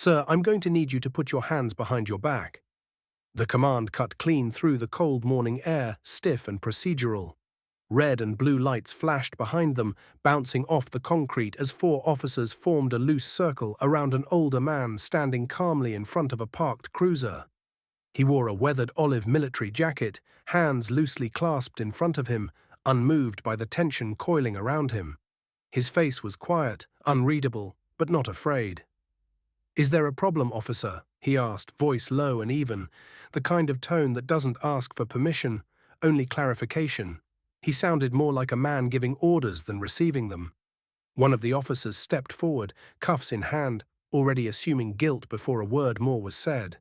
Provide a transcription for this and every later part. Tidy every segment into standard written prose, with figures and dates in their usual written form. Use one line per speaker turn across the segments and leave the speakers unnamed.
"Sir, I'm going to need you to put your hands behind your back." The command cut clean through the cold morning air, stiff and procedural. Red and blue lights flashed behind them, bouncing off the concrete as four officers formed a loose circle around an older man standing calmly in front of a parked cruiser. He wore a weathered olive military jacket, hands loosely clasped in front of him, unmoved by the tension coiling around him. His face was quiet, unreadable, but not afraid. "Is there a problem, officer?" he asked, voice low and even, the kind of tone that doesn't ask for permission, only clarification. He sounded more like a man giving orders than receiving them. One of the officers stepped forward, cuffs in hand, already assuming guilt before a word more was said.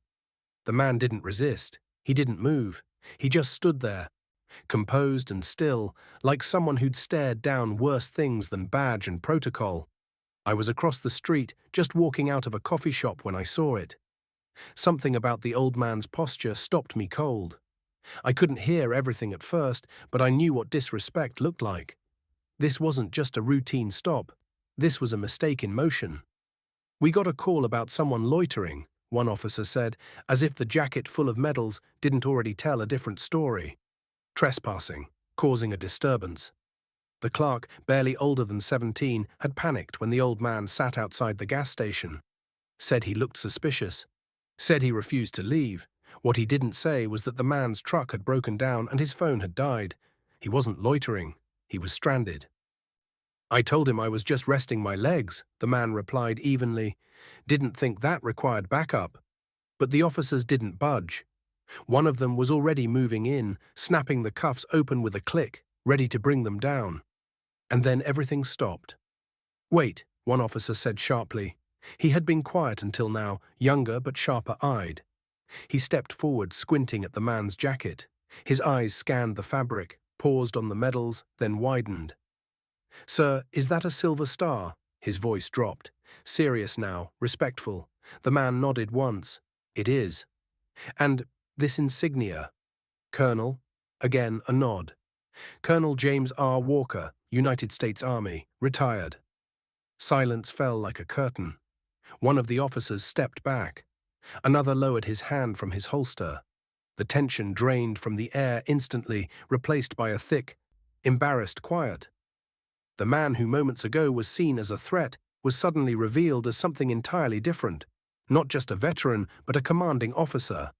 The man didn't resist. He didn't move. He just stood there, composed and still, like someone who'd stared down worse things than badge and protocol. I was across the street, just walking out of a coffee shop when I saw it. Something about the old man's posture stopped me cold. I couldn't hear everything at first, but I knew what disrespect looked like. This wasn't just a routine stop. This was a mistake in motion. "We got a call about someone loitering," one officer said, as if the jacket full of medals didn't already tell a different story. "Trespassing, causing a disturbance." The clerk, barely older than 17, had panicked when the old man sat outside the gas station. Said he looked suspicious. Said he refused to leave. What he didn't say was that the man's truck had broken down and his phone had died. He wasn't loitering. He was stranded. "I told him I was just resting my legs," the man replied evenly. "Didn't think that required backup." But the officers didn't budge. One of them was already moving in, snapping the cuffs open with a click, ready to bring them down. And then everything stopped. "Wait," one officer said sharply. He had been quiet until now, younger but sharper-eyed. He stepped forward, squinting at the man's jacket. His eyes scanned the fabric, paused on the medals, then widened. "Sir, is that a silver star?" His voice dropped. Serious now, respectful. The man nodded once. "It is." "And this insignia?" "Colonel." Again a nod. "Colonel James R. Walker, United States Army, retired." Silence fell like a curtain. One of the officers stepped back. Another lowered his hand from his holster. The tension drained from the air instantly, replaced by a thick, embarrassed quiet. The man who moments ago was seen as a threat was suddenly revealed as something entirely different. Not just a veteran, but a commanding officer.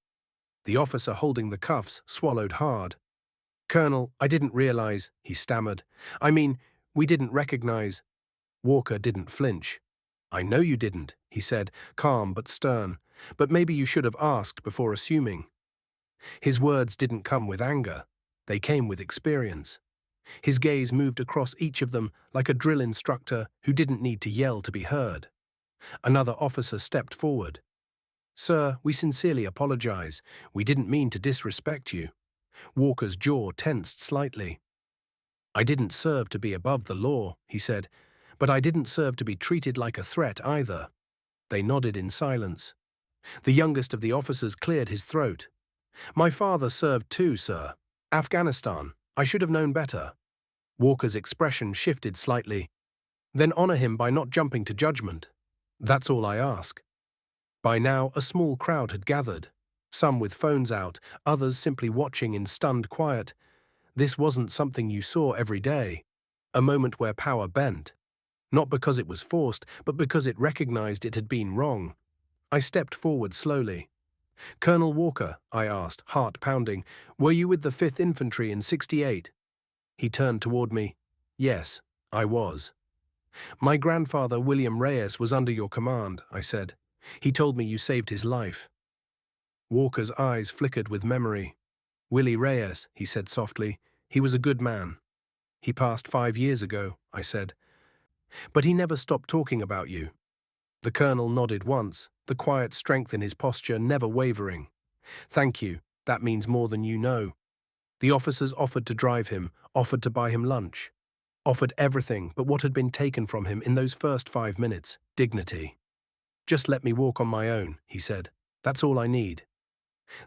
The officer holding the cuffs swallowed hard. "Colonel, I didn't realize," he stammered. "I mean, we didn't recognize." Walker didn't flinch. "I know you didn't," he said, calm but stern. "But maybe you should have asked before assuming." His words didn't come with anger. They came with experience. His gaze moved across each of them like a drill instructor who didn't need to yell to be heard. Another officer stepped forward. "Sir, we sincerely apologize. We didn't mean to disrespect you." Walker's jaw tensed slightly. "I didn't serve to be above the law," he said, "but I didn't serve to be treated like a threat either." They nodded in silence. The youngest of the officers cleared his throat. "My father served too, sir. Afghanistan. I should have known better." Walker's expression shifted slightly. "Then honor him by not jumping to judgment. That's all I ask." By now, a small crowd had gathered, some with phones out, others simply watching in stunned quiet. This wasn't something you saw every day. A moment where power bent. Not because it was forced, but because it recognized it had been wrong. I stepped forward slowly. "Colonel Walker," I asked, heart pounding, "were you with the 5th Infantry in '68? He turned toward me. "Yes, I was." "My grandfather, William Reyes, was under your command," I said. "He told me you saved his life." Walker's eyes flickered with memory. "Willie Reyes," he said softly. "He was a good man." "He passed 5 years ago," I said. "But he never stopped talking about you." The colonel nodded once, the quiet strength in his posture never wavering. "Thank you. That means more than you know." The officers offered to drive him, offered to buy him lunch. Offered everything but what had been taken from him in those first 5 minutes, dignity. "Just let me walk on my own," he said. "That's all I need."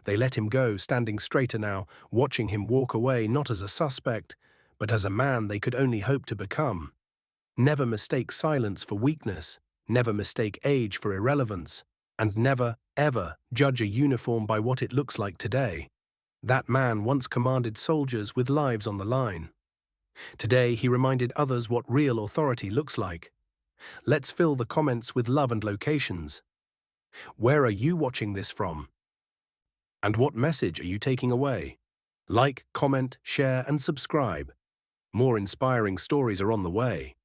They let him go, standing straighter now, watching him walk away not as a suspect, but as a man they could only hope to become. Never mistake silence for weakness, never mistake age for irrelevance. And never, ever judge a uniform by what it looks like today. That man once commanded soldiers with lives on the line. Today, he reminded others what real authority looks like. Let's fill the comments with love and locations. Where are you watching this from? And what message are you taking away? Like, comment, share, and subscribe. More inspiring stories are on the way.